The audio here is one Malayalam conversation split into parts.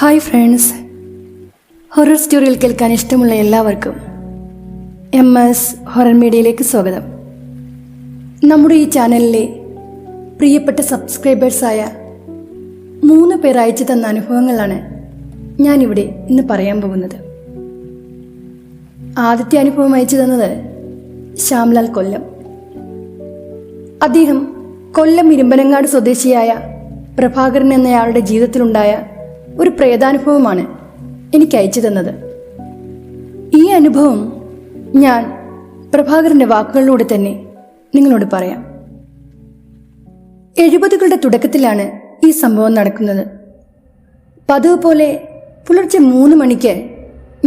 ഹായ് ഫ്രണ്ട്സ്, ഹൊറർ സ്റ്റോറികൾ കേൾക്കാൻ ഇഷ്ടമുള്ള എല്ലാവർക്കും MS ഹൊറർ മീഡിയയിലേക്ക് സ്വാഗതം. നമ്മുടെ ഈ ചാനലിലെ പ്രിയപ്പെട്ട സബ്സ്ക്രൈബേഴ്സായ 3 പേർ അയച്ചു തന്ന അനുഭവങ്ങളാണ് ഞാനിവിടെ ഇന്ന് പറയാൻ പോകുന്നത്. ആദ്യത്തെ അനുഭവം അയച്ചു തന്നത് ശ്യാംലാൽ കൊല്ലം. അദ്ദേഹം കൊല്ലം ഇരുമ്പനങ്ങാട് സ്വദേശിയായ പ്രഭാകരൻ എന്നയാളുടെ ജീവിതത്തിലുണ്ടായ ഒരു പ്രേതാനുഭവമാണ് എനിക്ക് അയച്ചു തന്നത്. ഈ അനുഭവം ഞാൻ പ്രഭാകരന്റെ വാക്കുകളിലൂടെ തന്നെ നിങ്ങളോട് പറയാം. 70കളുടെ തുടക്കത്തിലാണ് ഈ സംഭവം നടക്കുന്നത്. പതിവ് പോലെ പുലർച്ചെ 3 മണിക്ക്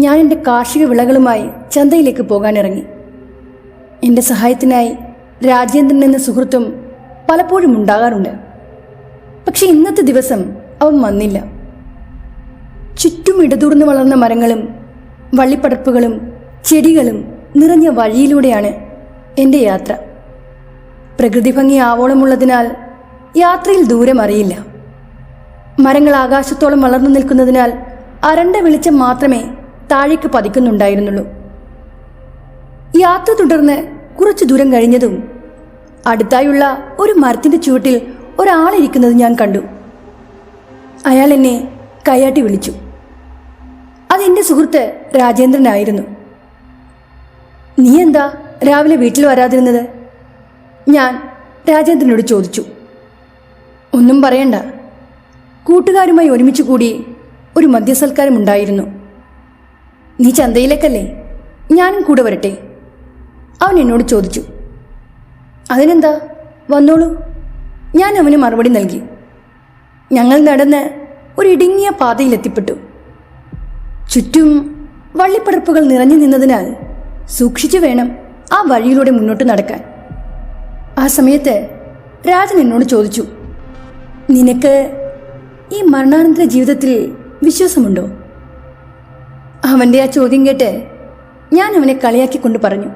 ഞാൻ എൻ്റെ കാർഷിക വിളകളുമായി ചന്തയിലേക്ക് പോകാനിറങ്ങി. എൻ്റെ സഹായത്തിനായി രാജേന്ദ്രൻ എന്ന സുഹൃത്തും പലപ്പോഴും ഉണ്ടാകാറുണ്ട്. പക്ഷെ ഇന്നത്തെ ദിവസം അവൻ വന്നില്ല. ചുറ്റും ഇടതൂർന്ന് വളർന്ന മരങ്ങളും വള്ളിപ്പടർപ്പുകളും ചെടികളും നിറഞ്ഞ വഴിയിലൂടെയാണ് എൻ്റെ യാത്ര. പ്രകൃതി ഭംഗി ആവോളമുള്ളതിനാൽ യാത്രയിൽ ദൂരം അറിയില്ല. മരങ്ങൾ ആകാശത്തോളം വളർന്നു നിൽക്കുന്നതിനാൽ അരണ്ട വെളിച്ചം മാത്രമേ താഴേക്ക് പതിക്കുന്നുണ്ടായിരുന്നുള്ളൂ. യാത്ര തുടർന്ന് കുറച്ചു ദൂരം കഴിഞ്ഞതും അടുത്തായുള്ള ഒരു മരത്തിന്റെ ചുവട്ടിൽ ഒരാളിരിക്കുന്നത് ഞാൻ കണ്ടു. അയാൾ എന്നെ കൈയാട്ടി വിളിച്ചു. അതെന്റെ സുഹൃത്ത് രാജേന്ദ്രനായിരുന്നു. നീ എന്താ രാവിലെ വീട്ടിൽ വരാതിരുന്നത്? ഞാൻ രാജേന്ദ്രനോട് ചോദിച്ചു. ഒന്നും പറയണ്ട, കൂട്ടുകാരുമായി ഒരുമിച്ച് കൂടി ഒരു മദ്യസൽക്കാരം ഉണ്ടായിരുന്നു. നീ ചന്തയിലേക്കല്ലേ, ഞാനും കൂടെ വരട്ടെ? അവൻ എന്നോട് ചോദിച്ചു. അതിനെന്താ, വന്നോളൂ, ഞാൻ അവന് മറുപടി നൽകി. ഞങ്ങൾ നടന്ന് ഒരു ഇടുങ്ങിയ പാതയിലെത്തിപ്പെട്ടു. ചുറ്റും വള്ളിപ്പടർപ്പുകൾ നിറഞ്ഞു നിന്നതിനാൽ സൂക്ഷിച്ചു വേണം ആ വഴിയിലൂടെ മുന്നോട്ട് നടക്കാൻ. ആ സമയത്ത് രാജൻ എന്നോട് ചോദിച്ചു, നിനക്ക് ഈ മരണാനന്തര ജീവിതത്തിൽ വിശ്വാസമുണ്ടോ? അവൻ്റെ ആ ചോദ്യം കേട്ട് ഞാൻ അവനെ കളിയാക്കിക്കൊണ്ട് പറഞ്ഞു,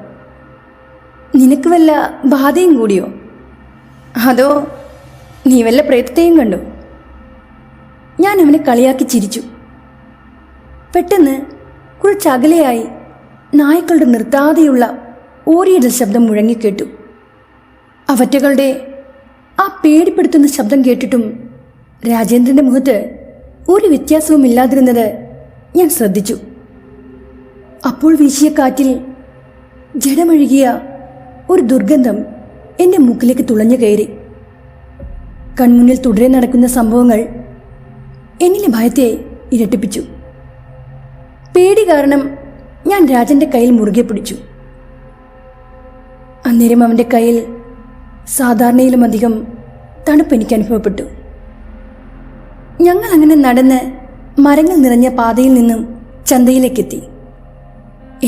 നിനക്ക് വല്ല ബാധയും കൂടിയോ? അതോ നീ വല്ല പ്രേതത്തെയും കണ്ടോ? ഞാൻ അവനെ കളിയാക്കി ചിരിച്ചു. പെട്ടെന്ന് കുറച്ചകലെയായി നായ്ക്കളുടെ നിർത്താതെയുള്ള ഓരിയിടൽ ശബ്ദം മുഴങ്ങിക്കേട്ടു. അവറ്റകളുടെ ആ പേടിപ്പെടുത്തുന്ന ശബ്ദം കേട്ടിട്ടും രാജേന്ദ്രന്റെ മുഖത്ത് ഒരു വ്യത്യാസവും ഇല്ലാതിരുന്നത് ഞാൻ ശ്രദ്ധിച്ചു. അപ്പോൾ വീശിയ കാറ്റിൽ ജഡമഴുകിയ ഒരു ദുർഗന്ധം എൻ്റെ മൂക്കിലേക്ക് തുളഞ്ഞു കയറി. കൺമുന്നിൽ തുടരെ നടക്കുന്ന സംഭവങ്ങൾ എന്നിലെ ഭയത്തെ ഇരട്ടിപ്പിച്ചു. പേടി കാരണം ഞാൻ രാജന്റെ കയ്യിൽ മുറുകെ പിടിച്ചു. അന്നേരം അവൻ്റെ കയ്യിൽ സാധാരണയിലും അധികം തണുപ്പ് എനിക്ക് അനുഭവപ്പെട്ടു. ഞങ്ങൾ അങ്ങനെ നടന്ന് മരങ്ങൾ നിറഞ്ഞ പാതയിൽ നിന്നും ചന്തയിലേക്കെത്തി.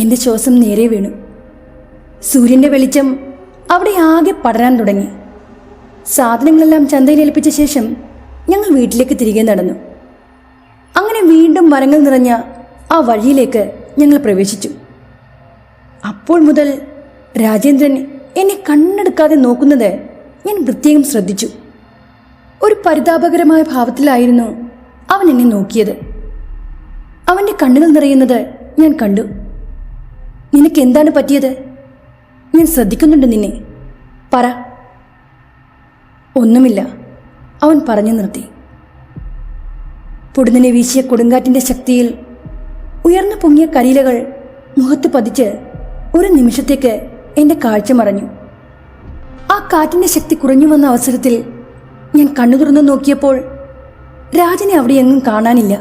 എൻ്റെ ശ്വാസം നേരെ വീണു. സൂര്യന്റെ വെളിച്ചം അവിടെ ആകെ പടരാൻ തുടങ്ങി. സാധനങ്ങളെല്ലാം ചന്തയിൽ ഏൽപ്പിച്ച ശേഷം ഞങ്ങൾ വീട്ടിലേക്ക് തിരികെ നടന്നു. അങ്ങനെ വീണ്ടും മരങ്ങൾ നിറഞ്ഞ ആ വഴിയിലേക്ക് ഞങ്ങൾ പ്രവേശിച്ചു. അപ്പോൾ മുതൽ രാജേന്ദ്രൻ എന്നെ കണ്ണെടുക്കാതെ നോക്കുന്നത് ഞാൻ പ്രത്യേകം ശ്രദ്ധിച്ചു. ഒരു പരിതാപകരമായ ഭാവത്തിലായിരുന്നു അവൻ എന്നെ നോക്കിയത്. അവൻ്റെ കണ്ണുകൾ നിറയുന്നത് ഞാൻ കണ്ടു. നിനക്ക് എന്താണ് പറ്റിയത്? ഞാൻ ശ്രദ്ധിക്കുന്നുണ്ട് നിന്നെ, പറ. ഒന്നുമില്ല, അവൻ പറഞ്ഞു നിർത്തി. പൊടുന്നനെ വീശിയ കൊടുങ്കാറ്റിന്റെ ശക്തിയിൽ ഉയർന്നു പൊങ്ങിയ കരിയിലകൾ മുഖത്ത് പതിച്ച് ഒരു നിമിഷത്തേക്ക് എൻ്റെ കാഴ്ച മറഞ്ഞു. ആ കാറ്റിന്റെ ശക്തി കുറഞ്ഞു വന്ന അവസരത്തിൽ ഞാൻ കണ്ണു തുറന്നു നോക്കിയപ്പോൾ രാജനെ അവിടെ എങ്ങും കാണാനില്ല.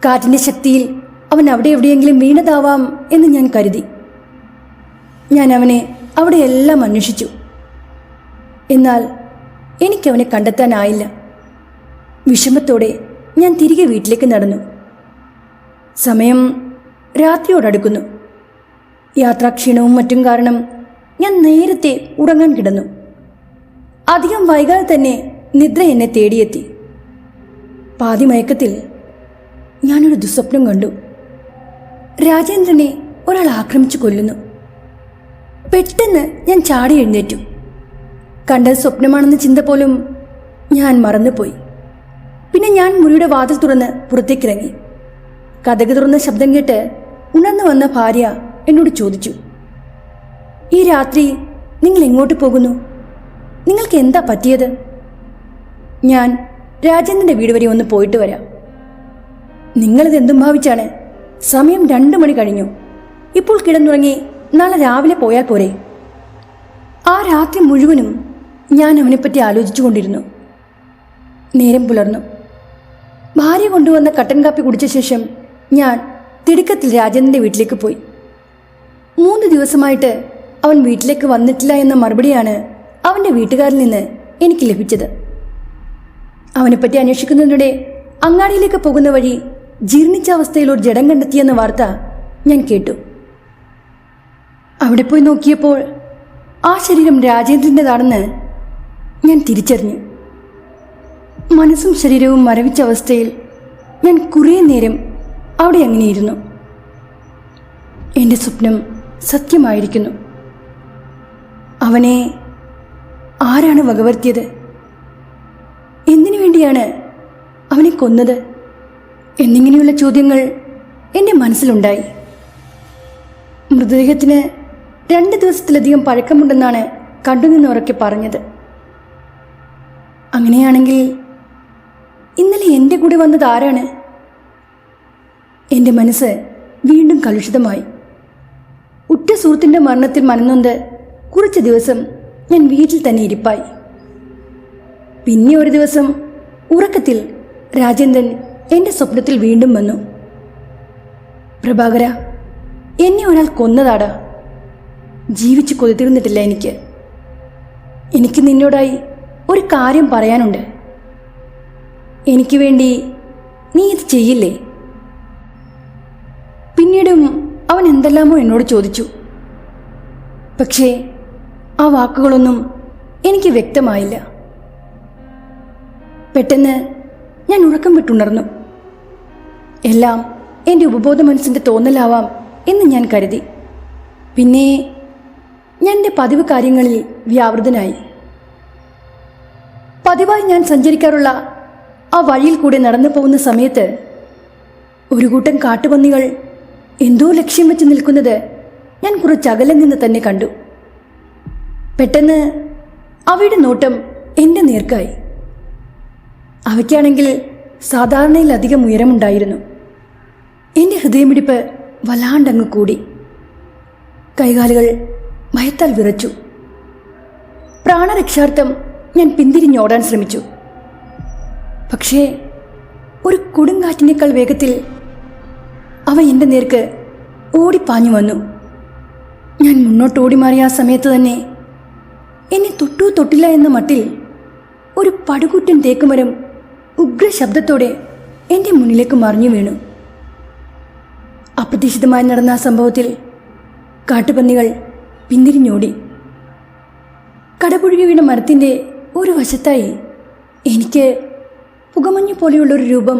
കാറ്റിന്റെ ശക്തിയിൽ അവൻ അവിടെ എവിടെയെങ്കിലും വീണതാവാം എന്ന് ഞാൻ കരുതി. ഞാൻ അവനെ അവിടെയെല്ലാം അന്വേഷിച്ചു. എന്നാൽ എനിക്കവനെ കണ്ടെത്താനായില്ല. വിഷമത്തോടെ ഞാൻ തിരികെ വീട്ടിലേക്ക് നടന്നു. സമയം രാത്രിയോടടുക്കുന്നു. യാത്രാക്ഷീണവും മറ്റും കാരണം ഞാൻ നേരത്തെ ഉറങ്ങാൻ കിടന്നു. അധികം വൈകാതെ തന്നെ നിദ്ര എന്നെ തേടിയെത്തി. പാതി മയക്കത്തിൽ ഞാനൊരു ദുസ്വപ്നം കണ്ടു. രാജേന്ദ്രനെ ഒരാൾ ആക്രമിച്ചു കൊല്ലുന്നു. പെട്ടെന്ന് ഞാൻ ചാടി എഴുന്നേറ്റു. കണ്ടത് സ്വപ്നമാണെന്ന ചിന്ത പോലും ഞാൻ മറന്നുപോയി. പിന്നെ ഞാൻ മുറിയുടെ വാതിൽ തുറന്ന് പുറത്തേക്കിറങ്ങി. കതക് തുറന്ന ശബ്ദം കേട്ട് ഉണർന്നു വന്ന ഭാര്യ എന്നോട് ചോദിച്ചു, ഈ രാത്രി നിങ്ങൾ എങ്ങോട്ട് പോകുന്നു? നിങ്ങൾക്ക് എന്താ പറ്റിയത്? ഞാൻ രാജേന്ദ്രന്റെ വീട് വരെ ഒന്ന് പോയിട്ട് വരാം. നിങ്ങളിതെന്തും ഭാവിച്ചാണ്? സമയം 2 മണി കഴിഞ്ഞു. ഇപ്പോൾ കിടന്നുറങ്ങി നാളെ രാവിലെ പോയാൽ പോരെ? ആ രാത്രി മുഴുവനും ഞാൻ അവനെപ്പറ്റി ആലോചിച്ചു കൊണ്ടിരുന്നു. നേരം പുലർന്നു. ഭാര്യ കൊണ്ടുവന്ന കട്ടൻ കാപ്പി കുടിച്ച ശേഷം ഞാൻ തിടുക്കത്തിൽ രാജേന്ദ്രന്റെ വീട്ടിലേക്ക് പോയി. 3 ദിവസമായിട്ട് അവൻ വീട്ടിലേക്ക് വന്നിട്ടില്ല എന്ന മറുപടിയാണ് അവൻ്റെ വീട്ടുകാരിൽ നിന്ന് എനിക്ക് ലഭിച്ചത്. അവനെപ്പറ്റി അന്വേഷിക്കുന്നതിനിടെ അങ്ങാടിയിലേക്ക് പോകുന്ന വഴി ജീർണിച്ച അവസ്ഥയിൽ ഒരു ജഡം കണ്ടെത്തിയെന്ന വാർത്ത ഞാൻ കേട്ടു. അവിടെ പോയി നോക്കിയപ്പോൾ ആ ശരീരം രാജേന്ദ്രൻ്റെതാണെന്ന് ഞാൻ തിരിച്ചറിഞ്ഞു. മനസ്സും ശരീരവും മരവിച്ച അവസ്ഥയിൽ ഞാൻ കുറേ നേരം അവിടെ അങ്ങനെയിരുന്നു. എൻ്റെ സ്വപ്നം സത്യമായിരിക്കുന്നു. അവനെ ആരാണ് വകവരുത്തിയത്? എന്തിനു വേണ്ടിയാണ് അവനെ കൊന്നത് എന്നിങ്ങനെയുള്ള ചോദ്യങ്ങൾ എൻ്റെ മനസ്സിലുണ്ടായി. മൃതദേഹത്തിന് 2 ദിവസത്തിലധികം പഴക്കമുണ്ടെന്നാണ് കണ്ടുനിന്നവരൊക്കെ പറഞ്ഞത്. അങ്ങനെയാണെങ്കിൽ ഇന്നലെ എൻ്റെ കൂടെ വന്നത് ആരാണ്? എൻ്റെ മനസ്സ് വീണ്ടും കലുഷിതമായി. ഉറ്റ സുഹൃത്തിൻ്റെ മരണത്തിൽ മനന്നൊന്ത് കുറച്ച് ദിവസം ഞാൻ വീട്ടിൽ തന്നെ ഇരിപ്പായി. പിന്നെ ഒരു ദിവസം ഉറക്കത്തിൽ രാജേന്ദ്രൻ എൻ്റെ സ്വപ്നത്തിൽ വീണ്ടും വന്നു. പ്രഭാകര, എന്നെ ഒരാൾ കൊന്നതാടാ. ജീവിച്ച് കൊതിർന്നിട്ടില്ല എനിക്ക്. എനിക്ക് നിന്നോടായി ഒരു കാര്യം പറയാനുണ്ട്. എനിക്ക് വേണ്ടി നീ ഇത് ചെയ്യില്ലേ? പിന്നീടും അവൻ എന്തെല്ലാമോ എന്നോട് ചോദിച്ചു. പക്ഷേ ആ വാക്കുകളൊന്നും എനിക്ക് വ്യക്തമായില്ല. പെട്ടെന്ന് ഞാൻ ഉറക്കം വിട്ടുണർന്നു. എല്ലാം എൻ്റെ ഉപബോധ മനസ്സിൻ്റെ തോന്നലാവാം എന്ന് ഞാൻ കരുതി. പിന്നെ ഞാൻ എൻ്റെ പതിവ് കാര്യങ്ങളിൽ വ്യാപൃതനായി. പതിവായി ഞാൻ സഞ്ചരിക്കാറുള്ള ആ വഴിയിൽ കൂടെ നടന്നു പോകുന്ന സമയത്ത് ഒരു കൂട്ടം കാട്ടുപന്നികൾ എന്തോ ലക്ഷ്യം വെച്ച് നിൽക്കുന്നത് ഞാൻ കുറച്ചകലെ നിന്ന് തന്നെ കണ്ടു. പെട്ടെന്ന് അവയുടെ നോട്ടം എൻ്റെ നേർക്കായി. അവയ്ക്കാണെങ്കിൽ സാധാരണയിലധികം ഉയരമുണ്ടായിരുന്നു. എൻ്റെ ഹൃദയമിടിപ്പ് വല്ലാണ്ടങ്ങ് കൂടി. കൈകാലുകൾ ഭയത്താൽ വിറച്ചു. പ്രാണരക്ഷാർത്ഥം ഞാൻ പിന്തിരിഞ്ഞോടാൻ ശ്രമിച്ചു. പക്ഷേ ഒരു കൊടുങ്കാറ്റിനേക്കാൾ വേഗത്തിൽ അവ എൻ്റെ നേർക്ക് ഓടിപ്പാഞ്ഞു വന്നു. ഞാൻ മുന്നോട്ടോടി മാറിയ ആ സമയത്ത് തന്നെ എന്നെ തൊട്ടില്ല എന്ന മട്ടിൽ ഒരു പടുകൂറ്റൻ തേക്കുമരം ഉഗ്രശബ്ദത്തോടെ എൻ്റെ മുന്നിലേക്ക് മറിഞ്ഞു വീണു. അപ്രതീക്ഷിതമായി നടന്ന ആ സംഭവത്തിൽ കാട്ടുപന്നികൾ പിന്തിരിഞ്ഞോടി. കടപുഴുകി വീണ മരത്തിൻ്റെ ഒരു വശത്തായി എനിക്ക് പുകമഞ്ഞു പോലെയുള്ളൊരു രൂപം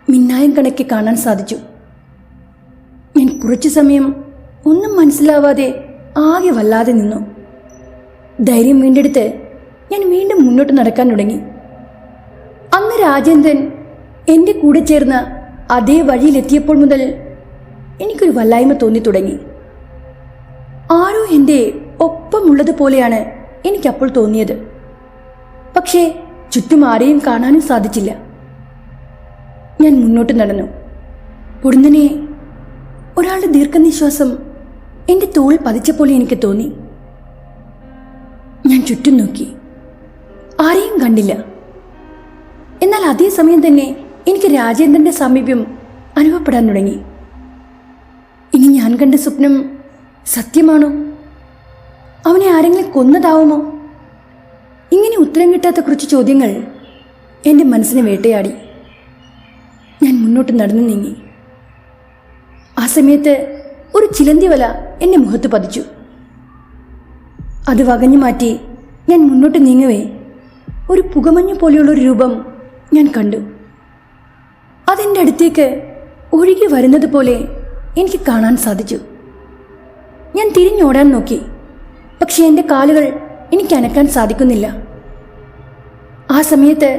മിന്നായം കണക്കെ കാണാൻ സാധിച്ചു. ഞാൻ കുറച്ചു സമയം ഒന്നും മനസ്സിലാവാതെ ആകെ വല്ലാതെ നിന്നു. ധൈര്യം വീണ്ടെടുത്ത് ഞാൻ വീണ്ടും മുന്നോട്ട് നടക്കാൻ തുടങ്ങി. അന്ന് രാജേന്ദ്രൻ എൻ്റെ കൂടെ ചേർന്ന അതേ വഴിയിലെത്തിയപ്പോൾ മുതൽ എനിക്കൊരു വല്ലായ്മ തോന്നി തുടങ്ങി. ആരോ എൻ്റെ ഒപ്പമുള്ളതുപോലെയാണ് എനിക്കപ്പോൾ തോന്നിയത്. പക്ഷേ ചുറ്റും ആരെയും കാണാനും സാധിച്ചില്ല. ഞാൻ മുന്നോട്ട് നടന്നു. പൊടുന്നനെ ഒരാളുടെ ദീർഘനിശ്വാസം എൻ്റെ തോളിൽ പതിച്ചപോലെ എനിക്ക് തോന്നി. ഞാൻ ചുറ്റും നോക്കി. ആരെയും കണ്ടില്ല. എന്നാൽ അതേ സമയം തന്നെ എനിക്ക് രാജേന്ദ്രന്റെ സാമീപ്യം അനുഭവപ്പെടാൻ തുടങ്ങി. ഇനി ഞാൻ കണ്ട സ്വപ്നം സത്യമാണോ? അവനെ ആരെങ്കിലും കൊന്നതാവുമോ? ഇങ്ങനെ ഉത്തരം കിട്ടാത്ത കുറച്ച് ചോദ്യങ്ങൾ എൻ്റെ മനസ്സിനെ വേട്ടയാടി. ഞാൻ മുന്നോട്ട് നടന്നു നീങ്ങി. ആ സമയത്ത് ഒരു ചിലന്തി വല എൻ്റെ മുഖത്ത് പതിച്ചു. അത് വകഞ്ഞു മാറ്റി ഞാൻ മുന്നോട്ട് നീങ്ങവേ ഒരു പുകമഞ്ഞു പോലെയുള്ളൊരു രൂപം ഞാൻ കണ്ടു. അതെൻ്റെ അടുത്തേക്ക് ഒഴുകി വരുന്നത് പോലെ എനിക്ക് കാണാൻ സാധിച്ചു. ഞാൻ തിരിഞ്ഞോടാൻ നോക്കി. പക്ഷേ എൻ്റെ കാലുകൾ എനിക്ക് അനക്കാൻ സാധിക്കുന്നില്ല. ആ സമയത്ത്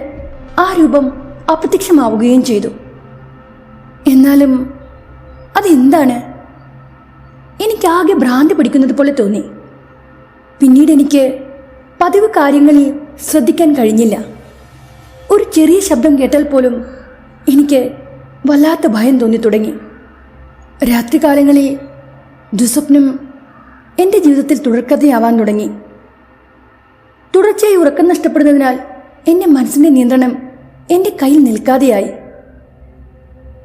ആ രൂപം അപ്രത്യക്ഷമാവുകയും ചെയ്തു. എന്നാലും അതെന്താണ്? എനിക്കാകെ ഭ്രാന്തി പിടിക്കുന്നത് പോലെ തോന്നി. പിന്നീട് എനിക്ക് പതിവ് കാര്യങ്ങളിൽ ശ്രദ്ധിക്കാൻ കഴിഞ്ഞില്ല. ഒരു ചെറിയ ശബ്ദം കേട്ടാൽ പോലും എനിക്ക് വല്ലാത്ത ഭയം തോന്നി തുടങ്ങി. രാത്രികാലങ്ങളിൽ ദുസ്വപ്നം എൻ്റെ ജീവിതത്തിൽ തുടർക്കഥയാവാൻ തുടങ്ങി. തുടർച്ചയായി ഉറക്കം നഷ്ടപ്പെടുന്നതിനാൽ എൻ്റെ മനസ്സിൻ്റെ നിയന്ത്രണം എൻ്റെ കയ്യിൽ നിൽക്കാതെയായി.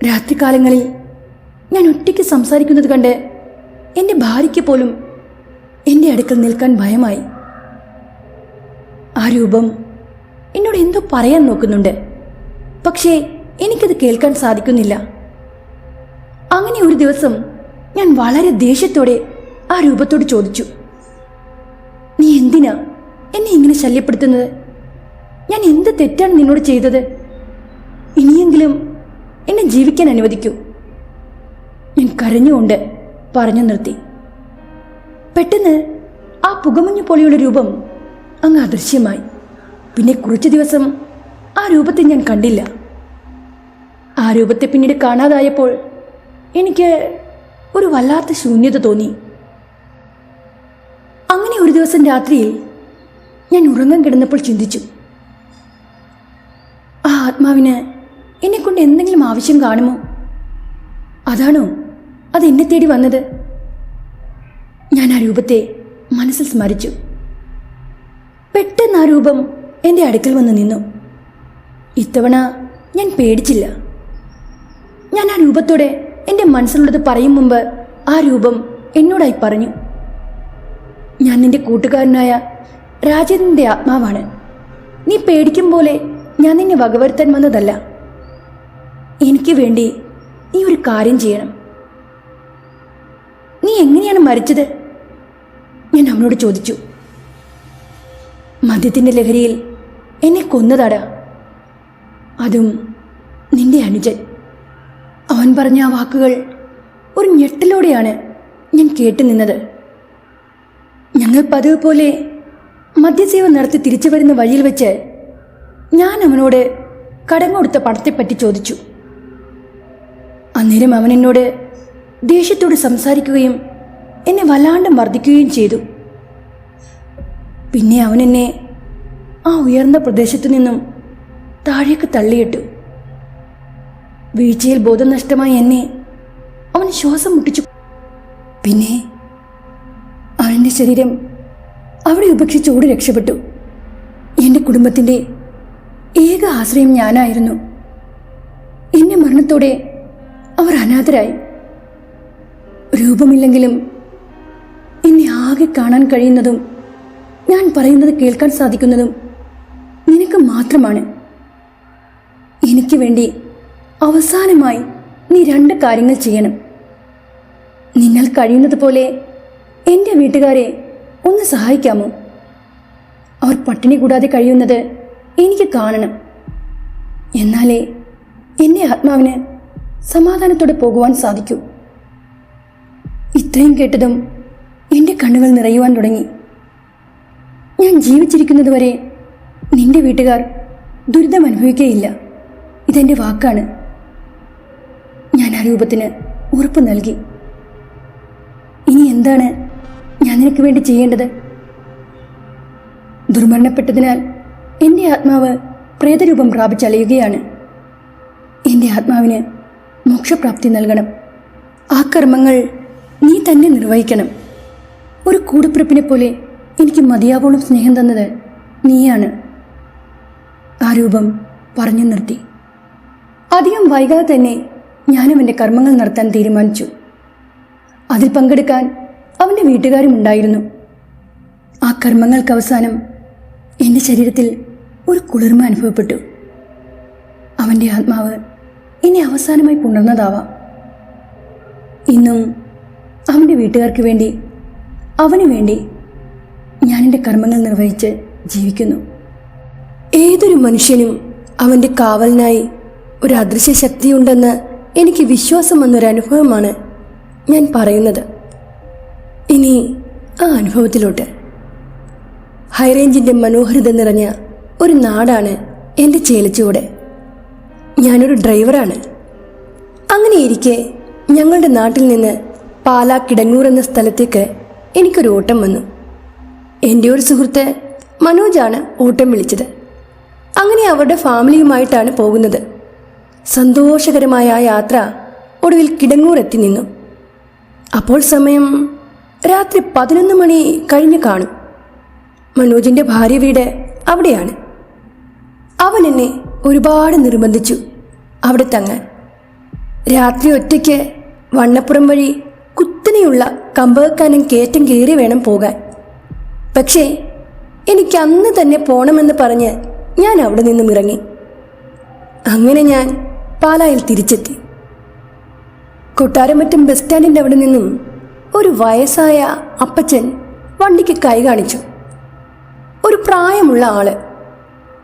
രാത്രികാലങ്ങളിൽ ഞാൻ ഒറ്റയ്ക്ക് സംസാരിക്കുന്നത് കണ്ട് എൻ്റെ ഭാര്യയ്ക്ക് പോലും എൻ്റെ അടുക്കൽ നിൽക്കാൻ ഭയമായി. ആ രൂപം എന്നോട് എന്തോ പറയാൻ നോക്കുന്നുണ്ട്, പക്ഷേ എനിക്കത് കേൾക്കാൻ സാധിക്കുന്നില്ല. അങ്ങനെ ഒരു ദിവസം ഞാൻ വളരെ ദേഷ്യത്തോടെ ആ രൂപത്തോട് ചോദിച്ചു, നീ എന്തിനാ എന്നെ ഇങ്ങനെ ശല്യപ്പെടുത്തുന്നത്? ഞാൻ എന്ത് തെറ്റാണ് നിന്നോട് ചെയ്തത്? ഇനിയെങ്കിലും എന്നെ ജീവിക്കാൻ അനുവദിക്കൂ. ഞാൻ കരഞ്ഞുകൊണ്ട് പറഞ്ഞു നിർത്തി. പെട്ടെന്ന് ആ പുകമഞ്ഞു പോലെയുള്ള രൂപം അങ്ങ് അദൃശ്യമായി. പിന്നെ കുറച്ചു ദിവസം ആ രൂപത്തെ ഞാൻ കണ്ടില്ല. ആ രൂപത്തെ പിന്നീട് കാണാതായപ്പോൾ എനിക്ക് ഒരു വല്ലാത്ത ശൂന്യത തോന്നി. അങ്ങനെ ഒരു ദിവസം രാത്രിയിൽ ഞാൻ ഉറങ്ങാൻ കിടന്നപ്പോൾ ചിന്തിച്ചു, ആ ആത്മാവിന് എന്നെക്കൊണ്ട് എന്തെങ്കിലും ആവശ്യം കാണുമോ? അതാണോ അത് എന്നെ തേടി വന്നത്? ഞാൻ ആ രൂപത്തെ മനസ്സിൽ സ്മരിച്ചു. പെട്ടെന്ന് ആ രൂപം എൻ്റെ അടുക്കൽ വന്ന് നിന്നു. ഇത്തവണ ഞാൻ പേടിച്ചില്ല. ഞാൻ ആ രൂപത്തോടെ എൻ്റെ മനസ്സിലുള്ളത് പറയും മുമ്പ് ആ രൂപം എന്നോടായി പറഞ്ഞു, ഞാൻ നിന്റെ കൂട്ടുകാരനായ രാജേന്ദ്രൻ്റെ ആത്മാവാണ്. നീ പേടിക്കും പോലെ ഞാൻ നിന്നെ വകവരുത്താൻ വന്നതല്ല. എനിക്ക് വേണ്ടി നീ ഒരു കാര്യം ചെയ്യണം. നീ എങ്ങനെയാണ് മരിച്ചത്? ഞാൻ അവനോട് ചോദിച്ചു. മദ്യത്തിൻ്റെ ലഹരിയിൽ എന്നെ കൊന്നതാടാ, അതും നിന്റെ അനുജൻ. അവൻ പറഞ്ഞ ആ വാക്കുകൾ ഒരു ഞെട്ടലോടെയാണ് ഞാൻ കേട്ടു നിന്നത്. ഞങ്ങൾ പതിവ് പോലെ മദ്യസേവ നടത്തി തിരിച്ചു വരുന്ന വഴിയിൽ വെച്ച് ഞാൻ അവനോട് കടം കൊടുത്ത പണത്തെപ്പറ്റി ചോദിച്ചു. അന്നേരം അവൻ എന്നോട് ദേഷ്യത്തോട് സംസാരിക്കുകയും എന്നെ വല്ലാണ്ട് മർദ്ദിക്കുകയും ചെയ്തു. പിന്നെ അവൻ എന്നെ ആ ഉയർന്ന പ്രദേശത്തു നിന്നും താഴേക്ക് തള്ളിയിട്ടു. വീഴ്ചയിൽ ബോധം നഷ്ടമായ എന്നെ അവൻ ശ്വാസം മുട്ടിച്ചു. പിന്നെ അവൻ്റെ ശരീരം അവിടെ ഉപേക്ഷിച്ച് ഓടി രക്ഷപ്പെട്ടു. എൻ്റെ കുടുംബത്തിൻ്റെ ഏക ആശ്രയം ഞാനായിരുന്നു. എൻ്റെ മരണത്തോടെ അവർ അനാഥരായി. രൂപമില്ലെങ്കിലും എന്നെ ആകെ കാണാൻ കഴിയുന്നതും ഞാൻ പറയുന്നത് കേൾക്കാൻ സാധിക്കുന്നതും നിനക്ക് മാത്രമാണ്. എനിക്ക് വേണ്ടി അവസാനമായി നീ 2 കാര്യങ്ങൾ ചെയ്യണം. നിങ്ങൾ കഴിയുന്നത് പോലെ എൻ്റെ വീട്ടുകാരെ ഒന്ന് സഹായിക്കാമോ? അവർ പട്ടിണി കൂടാതെ കഴിയുന്നത് എനിക്ക് കാണണം. എന്നാലേ എൻ്റെ ആത്മാവിന് സമാധാനത്തോടെ പോകുവാൻ സാധിക്കൂ. ഇത്രയും കേട്ടതും എൻ്റെ കണ്ണുകൾ നിറയുവാൻ തുടങ്ങി. ഞാൻ ജീവിച്ചിരിക്കുന്നതുവരെ നിന്റെ വീട്ടുകാർ ദുരിതം അനുഭവിക്കുകയില്ല, ഇതെൻ്റെ വാക്കാണ്. ഞാൻ ആ രൂപത്തിന് ഉറപ്പ് നൽകി. ഇനി എന്താണ് ഞാൻ നിനക്ക് വേണ്ടി ചെയ്യേണ്ടത്? ദുർമരണപ്പെട്ടതിനാൽ എൻ്റെ ആത്മാവ് പ്രേതരൂപം പ്രാപിച്ചലയുകയാണ്. എൻ്റെ ആത്മാവിന് മോക്ഷപ്രാപ്തി നൽകണം. ആ കർമ്മങ്ങൾ നീ തന്നെ നിർവഹിക്കണം. ഒരു കൂടപ്പിറപ്പിനെ പോലെ എനിക്ക് മതിയാവോളം സ്നേഹം തന്നത് നീയാണ്. ആ രൂപം പറഞ്ഞു നിർത്തി. അധികം വൈകാതെ തന്നെ ഞാനും എൻ്റെ കർമ്മങ്ങൾ നടത്താൻ തീരുമാനിച്ചു. അതിൽ പങ്കെടുക്കാൻ അവൻ്റെ വീട്ടുകാരും ഉണ്ടായിരുന്നു. ആ കർമ്മങ്ങൾക്ക് അവസാനം എൻ്റെ ശരീരത്തിൽ ഒരു കുളിർമ അനുഭവപ്പെട്ടു. അവൻ്റെ ആത്മാവ് ഇനി അവസാനമായി പുണർന്നതാവാം. ഇന്നും അവൻ്റെ വീട്ടുകാർക്ക് വേണ്ടി, അവന് വേണ്ടി ഞാൻ എൻ്റെ കർമ്മങ്ങൾ നിർവഹിച്ച് ജീവിക്കുന്നു. ഏതൊരു മനുഷ്യനും അവൻ്റെ കാവലിനായി ഒരു അദൃശ്യ ശക്തിയുണ്ടെന്ന് എനിക്ക് വിശ്വാസം വന്നൊരനുഭവമാണ് ഞാൻ പറയുന്നത്. ഇനി ആ അനുഭവത്തിലോട്ട്. ഹൈറേഞ്ചിൻ്റെ മനോഹരിത നിറഞ്ഞ ഒരു നാടാണ് എൻ്റെ ചേലച്ചുവട്. ഞാനൊരു ഡ്രൈവറാണ്. അങ്ങനെയിരിക്കെ ഞങ്ങളുടെ നാട്ടിൽ നിന്ന് പാലാ കിടങ്ങൂർ എന്ന സ്ഥലത്തേക്ക് എനിക്കൊരു ഓട്ടം വന്നു. എൻ്റെ ഒരു സുഹൃത്ത് മനോജാണ് ഓട്ടം വിളിച്ചത്. അങ്ങനെ അവരുടെ ഫാമിലിയുമായിട്ടാണ് പോകുന്നത്. സന്തോഷകരമായ ആ യാത്ര ഒടുവിൽ കിടങ്ങൂർ എത്തി നിന്നു. അപ്പോൾ സമയം രാത്രി 11 മണി കഴിഞ്ഞ് കാണും. മനോജിൻ്റെ ഭാര്യ വീട് അവിടെയാണ്. അവൻ എന്നെ ഒരുപാട് നിർബന്ധിച്ചു അവിടെ തങ്ങാൻ. രാത്രി ഒറ്റയ്ക്ക് വണ്ണപ്പുറം വഴി കുത്തനെയുള്ള കമ്പകക്കാനം കയറ്റം കയറി വേണം പോകാൻ. പക്ഷേ എനിക്ക് അന്ന് തന്നെ പോണമെന്ന് പറഞ്ഞ് ഞാൻ അവിടെ നിന്നും ഇറങ്ങി. അങ്ങനെ ഞാൻ പാലായിൽ തിരിച്ചെത്തി. കൊട്ടാരമറ്റം ബസ് സ്റ്റാൻഡിൻ്റെ അവിടെ നിന്നും ഒരു വയസ്സായ അപ്പച്ചൻ വണ്ടിക്ക് കൈ കാണിച്ചു. ഒരു പ്രായമുള്ള ആള്,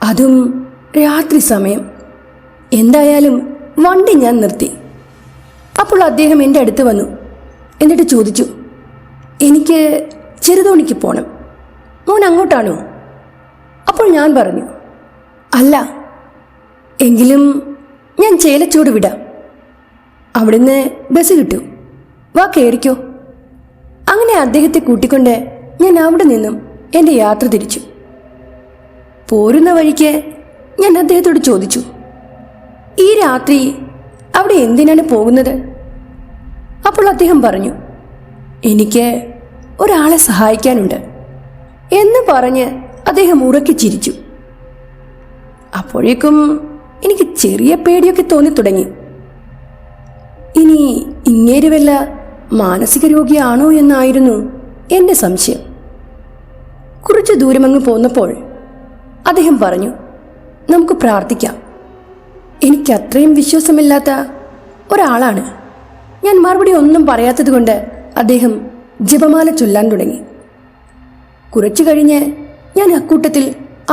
അതും രാത്രി സമയം. എന്തായാലും വണ്ടി ഞാൻ നിർത്തി. അപ്പോൾ അദ്ദേഹം എൻ്റെ അടുത്ത് വന്നു. എന്നിട്ട് ചോദിച്ചു, എനിക്ക് ചെറുതോണിക്ക് പോകണം, മോൻ അങ്ങോട്ടാണോ? അപ്പോൾ ഞാൻ പറഞ്ഞു, അല്ല, എങ്കിലും ഞാൻ ചേലച്ചോട് വിടാം, അവിടുന്ന് ബസ് കിട്ടും, വാ കയറിക്കോ. അങ്ങനെ അദ്ദേഹത്തെ കൂട്ടിക്കൊണ്ട് ഞാൻ അവിടെ നിന്നും എൻ്റെ യാത്ര തിരിച്ചു. പോരുന്ന വഴിക്ക് ഞാൻ അദ്ദേഹത്തോട് ചോദിച്ചു, ഈ രാത്രി അവിടെ എന്തിനാണ് പോകുന്നത്? അപ്പോൾ അദ്ദേഹം പറഞ്ഞു, എനിക്ക് ഒരാളെ സഹായിക്കാനുണ്ട് എന്ന് പറഞ്ഞ് അദ്ദേഹം ഉറക്കി ചിരിച്ചു. അപ്പോഴേക്കും എനിക്ക് ചെറിയ പേടിയൊക്കെ തോന്നി തുടങ്ങി. ഇനി ഇങ്ങേര് വല്ല മാനസിക രോഗിയാണോ എന്നായിരുന്നു എൻ്റെ സംശയം. കുറച്ച് ദൂരമങ്ങ് പോന്നപ്പോൾ അദ്ദേഹം പറഞ്ഞു, നമുക്ക് പ്രാർത്ഥിക്കാം. എനിക്ക് അത്രയും വിശ്വാസമില്ലാത്ത ഒരാളാണ്. ഞാൻ മറുപടി ഒന്നും പറയാത്തത് കൊണ്ട് അദ്ദേഹം ജപമാല ചൊല്ലാൻ തുടങ്ങി. കുറച്ചു കഴിഞ്ഞ് ഞാൻ അക്കൂട്ടത്തിൽ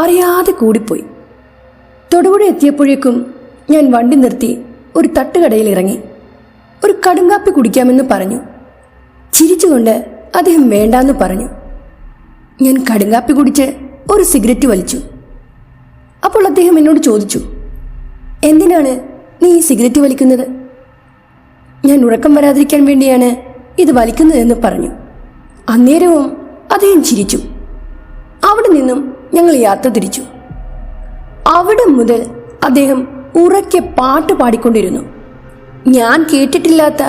അറിയാതെ കൂടിപ്പോയി. തൊടുപുഴ എത്തിയപ്പോഴേക്കും ഞാൻ വണ്ടി നിർത്തി ഒരു തട്ടുകടയിൽ ഇറങ്ങി. ഒരു കടുങ്കാപ്പി കുടിക്കാമെന്ന് പറഞ്ഞു. ചിരിച്ചുകൊണ്ട് അദ്ദേഹം വേണ്ടാന്ന് പറഞ്ഞു. ഞാൻ കടുങ്കാപ്പി കുടിച്ച് ഒരു സിഗരറ്റ് വലിച്ചു. അപ്പോൾ അദ്ദേഹം എന്നോട് ചോദിച്ചു, എന്തിനാണ് നീ ഈ സിഗരറ്റ് വലിക്കുന്നത്? ഞാൻ ഉറക്കം വരാതിരിക്കാൻ വേണ്ടിയാണ് ഇത് വലിക്കുന്നതെന്ന് പറഞ്ഞു. അന്നേരവും അദ്ദേഹം ചിരിച്ചു. അവിടെ നിന്നും ഞങ്ങൾ യാത്ര തിരിച്ചു. അവിടെ മുതൽ അദ്ദേഹം ഉറക്കെ പാട്ട് പാടിക്കൊണ്ടിരുന്നു. ഞാൻ കേട്ടിട്ടില്ലാത്ത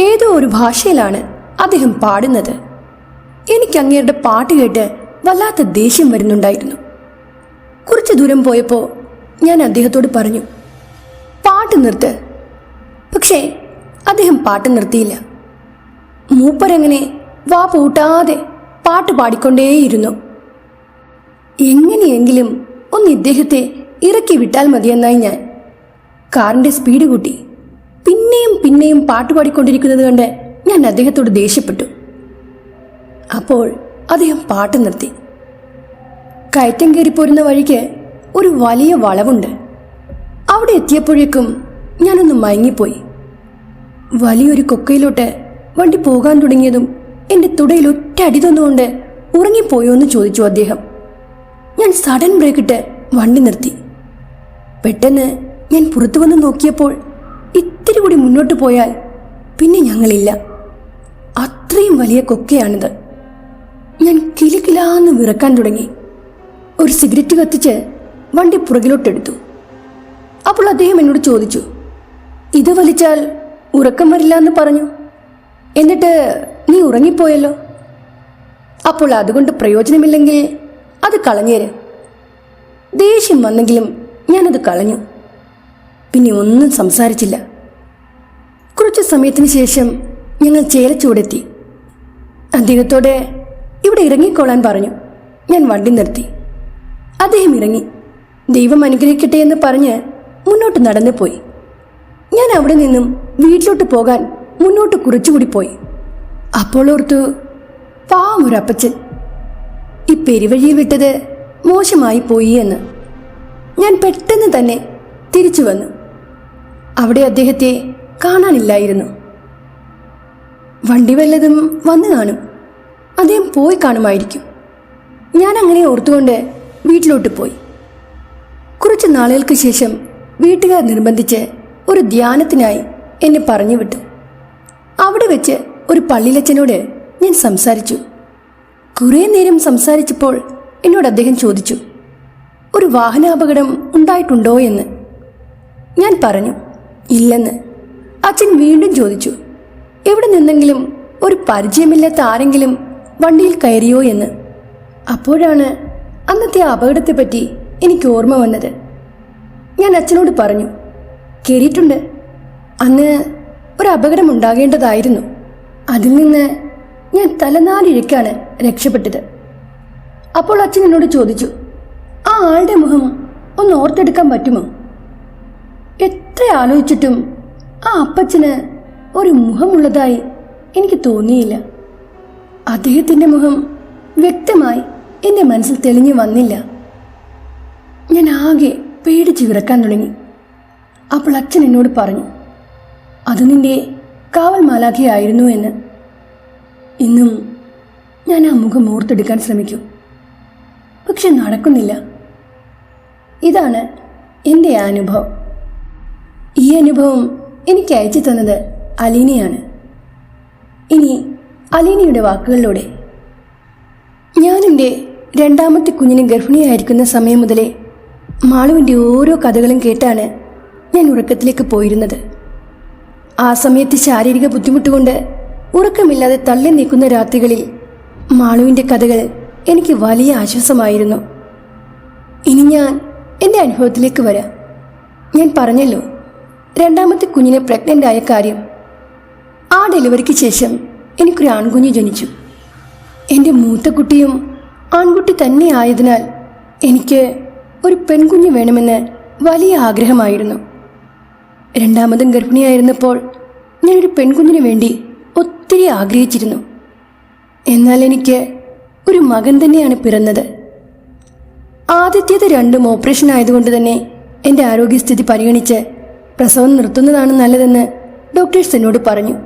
ഏതോ ഒരു ഭാഷയിലാണ് അദ്ദേഹം പാടുന്നത്. എനിക്ക് അങ്ങേരുടെ പാട്ട് കേട്ട് വല്ലാത്ത ദേഷ്യം വരുന്നുണ്ടായിരുന്നു. കുറച്ചു ദൂരം പോയപ്പോൾ ഞാൻ അദ്ദേഹത്തോട് പറഞ്ഞു, പാട്ട് നിർത്ത്. പക്ഷേ അദ്ദേഹം പാട്ട് നിർത്തിയില്ല. മൂപ്പരങ്ങനെ വാ പൂട്ടാതെ പാട്ട് പാടിക്കൊണ്ടേയിരുന്നു. എങ്ങനെയെങ്കിലും ഒന്ന് ഇദ്ദേഹത്തെ ഇറക്കി വിട്ടാൽ മതിയെന്നായി ഞാൻ കാറിൻ്റെ സ്പീഡ് കൂട്ടി. പിന്നെയും പിന്നെയും പാട്ട് പാടിക്കൊണ്ടിരിക്കുന്നത് കണ്ട് ഞാൻ അദ്ദേഹത്തോട് ദേഷ്യപ്പെട്ടു. അപ്പോൾ അദ്ദേഹം പാട്ട് നിർത്തി. കയറ്റം കയറിപ്പോരുന്ന വഴിക്ക് ഒരു വലിയ വളവുണ്ട്. അവിടെ എത്തിയപ്പോഴേക്കും ഞാനൊന്ന് മയങ്ങിപ്പോയി. വലിയൊരു കൊക്കയിലോട്ട് വണ്ടി പോകാൻ തുടങ്ങിയതും എൻ്റെ തുടയിൽ ഒറ്റ അടി തന്നുകൊണ്ട് ഉറങ്ങിപ്പോയോ എന്ന് ചോദിച്ചു അദ്ദേഹം. ഞാൻ സഡൻ ബ്രേക്കിട്ട് വണ്ടി നിർത്തി. പെട്ടെന്ന് ഞാൻ പുറത്തു വന്ന് നോക്കിയപ്പോൾ ഇത്തിരി കൂടി മുന്നോട്ട് പോയാൽ പിന്നെ ഞങ്ങളില്ല. അത്രയും വലിയ കൊക്കയാണിത്. ഞാൻ കിലുകിലാന്ന് വിറക്കാൻ തുടങ്ങി. ഒരു സിഗരറ്റ് കത്തിച്ച് വണ്ടി പുറകിലോട്ടെടുത്തു. അപ്പോൾ അദ്ദേഹം എന്നോട് ചോദിച്ചു, ഇത് വലിച്ചാൽ ഉറക്കം വരില്ല എന്ന് പറഞ്ഞു, എന്നിട്ട് നീ ഉറങ്ങിപ്പോയല്ലോ. അപ്പോൾ അതുകൊണ്ട് പ്രയോജനമില്ലെങ്കിൽ അത് കളഞ്ഞേര്. ദേഷ്യം വന്നെങ്കിലും ഞാനത് കളഞ്ഞു. പിന്നെ ഒന്നും സംസാരിച്ചില്ല. കുറച്ചു സമയത്തിന് ശേഷം ഞങ്ങൾ ചേലച്ചൂടെത്തി. അദ്ദേഹത്തോട് ഇവിടെ ഇറങ്ങിക്കോളാൻ പറഞ്ഞു. ഞാൻ വണ്ടി നിർത്തി. അദ്ദേഹം ഇറങ്ങി. ദൈവം അനുഗ്രഹിക്കട്ടെ എന്ന് പറഞ്ഞ് മുന്നോട്ട് നടന്നു പോയി. ഞാൻ അവിടെ നിന്നും വീട്ടിലോട്ട് പോകാൻ മുന്നോട്ട് കുറച്ചുകൂടി പോയി. അപ്പോൾ ഓർത്തു, പാവം ഒരു അപ്പച്ചൻ, ഈ പെരുവഴിയിൽ വിട്ടത് മോശമായി പോയി എന്ന്. ഞാൻ പെട്ടെന്ന് തന്നെ തിരിച്ചു വന്നു. അവിടെ അദ്ദേഹത്തെ കാണാനില്ലായിരുന്നു. വണ്ടി വല്ലതും വന്നു കാണും, അദ്ദേഹം പോയി കാണുമായിരിക്കും. ഞാൻ അങ്ങനെ ഓർത്തുകൊണ്ട് വീട്ടിലോട്ട് പോയി. കുറച്ച് നാളുകൾക്ക് ശേഷം വീട്ടുകാർ നിർബന്ധിച്ച് ഒരു ധ്യാനത്തിനായി എന്നെ പറഞ്ഞു വിട്ടു. അവിടെ വെച്ച് ഒരു പള്ളിയിലച്ചനോട് ഞാൻ സംസാരിച്ചു. കുറേ നേരം സംസാരിച്ചപ്പോൾ എന്നോട് അദ്ദേഹം ചോദിച്ചു, ഒരു വാഹനാപകടം ഉണ്ടായിട്ടുണ്ടോ എന്ന്. ഞാൻ പറഞ്ഞു ഇല്ലെന്ന്. അച്ഛൻ വീണ്ടും ചോദിച്ചു, എവിടെ നിന്നെങ്കിലും ഒരു പരിചയമില്ലാത്ത ആരെങ്കിലും വണ്ടിയിൽ കയറിയോ എന്ന്. അപ്പോഴാണ് അന്നത്തെ അപകടത്തെപ്പറ്റി എനിക്ക് ഓർമ്മ വന്നത്. ഞാൻ അച്ഛനോട് പറഞ്ഞു, കയറിയിട്ടുണ്ട്. അന്ന് ഒരു അപകടം ഉണ്ടാകേണ്ടതായിരുന്നു. അതിൽ നിന്ന് ഞാൻ തലനാരിഴയ്ക്കാണ് രക്ഷപ്പെട്ടത്. അപ്പോൾ അച്ഛൻ എന്നോട് ചോദിച്ചു, ആ ആളുടെ മുഖം ഒന്ന് ഓർത്തെടുക്കാൻ പറ്റുമോ? എത്ര ആലോചിച്ചിട്ടും ആ അപ്പച്ചന് ഒരു മുഖമുള്ളതായി എനിക്ക് തോന്നിയില്ല. അദ്ദേഹത്തിൻ്റെ മുഖം വ്യക്തമായി എൻ്റെ മനസ്സിൽ തെളിഞ്ഞു വന്നില്ല. ഞാൻ ആകെ പേടിച്ച് വിറക്കാൻ തുടങ്ങി. അപ്പോൾ അച്ഛൻ എന്നോട് പറഞ്ഞു, അത് നിന്റെ കാവൽ മാലാഖയായിരുന്നു എന്ന്. ഇന്നും ഞാൻ ആ മുഖം ഓർത്തെടുക്കാൻ ശ്രമിക്കും, പക്ഷെ നടക്കുന്നില്ല. ഇതാണ് എൻ്റെ അനുഭവം. ഈ അനുഭവം എനിക്ക് അയച്ചു തന്നത് അലീനയാണ്. ഇനി അലീനയുടെ വാക്കുകളിലൂടെ. ഞാൻ എൻ്റെ രണ്ടാമത്തെ കുഞ്ഞിനെ ഗർഭിണിയായിരിക്കുന്ന സമയം മുതലേ മാളുവിൻ്റെ ഓരോ കഥകളും കേട്ടാണ് ഞാൻ ഉറക്കത്തിലേക്ക് പോയിരുന്നത്. ആ സമയത്ത് ശാരീരിക ബുദ്ധിമുട്ടുകൊണ്ട് ഉറക്കമില്ലാതെ തള്ളി നീക്കുന്ന രാത്രികളിൽ മാളുവിൻ്റെ കഥകൾ എനിക്ക് വലിയ ആശ്വാസമായിരുന്നു. ഇനി ഞാൻ എൻ്റെ അനുഭവത്തിലേക്ക് വരാം. ഞാൻ പറഞ്ഞല്ലോ, രണ്ടാമത്തെ കുഞ്ഞിനെ പ്രഗ്നൻ്റ് ആയ കാര്യം. ആ ഡെലിവറിക്ക് ശേഷം എനിക്കൊരു ആൺകുഞ്ഞ് ജനിച്ചു. എൻ്റെ മൂത്ത കുട്ടിയും ആൺകുട്ടി തന്നെ ആയതിനാൽ എനിക്ക് ഒരു പെൺകുഞ്ഞ് വേണമെന്ന് വലിയ ആഗ്രഹമായിരുന്നു. രണ്ടാമതും ഗർഭിണിയായിരുന്നപ്പോൾ ഞാനൊരു പെൺകുഞ്ഞിന് വേണ്ടി ഒത്തിരി ആഗ്രഹിച്ചിരുന്നു. എന്നാൽ എനിക്ക് ഒരു മകൻ തന്നെയാണ് പിറന്നത്. ആദ്യത്തേത് രണ്ടും ഓപ്പറേഷൻ ആയതുകൊണ്ട് തന്നെ എൻ്റെ ആരോഗ്യസ്ഥിതി പരിഗണിച്ച് പ്രസവം നിർത്തുന്നതാണ് നല്ലതെന്ന് ഡോക്ടേഴ്സ് എന്നോട് പറഞ്ഞു.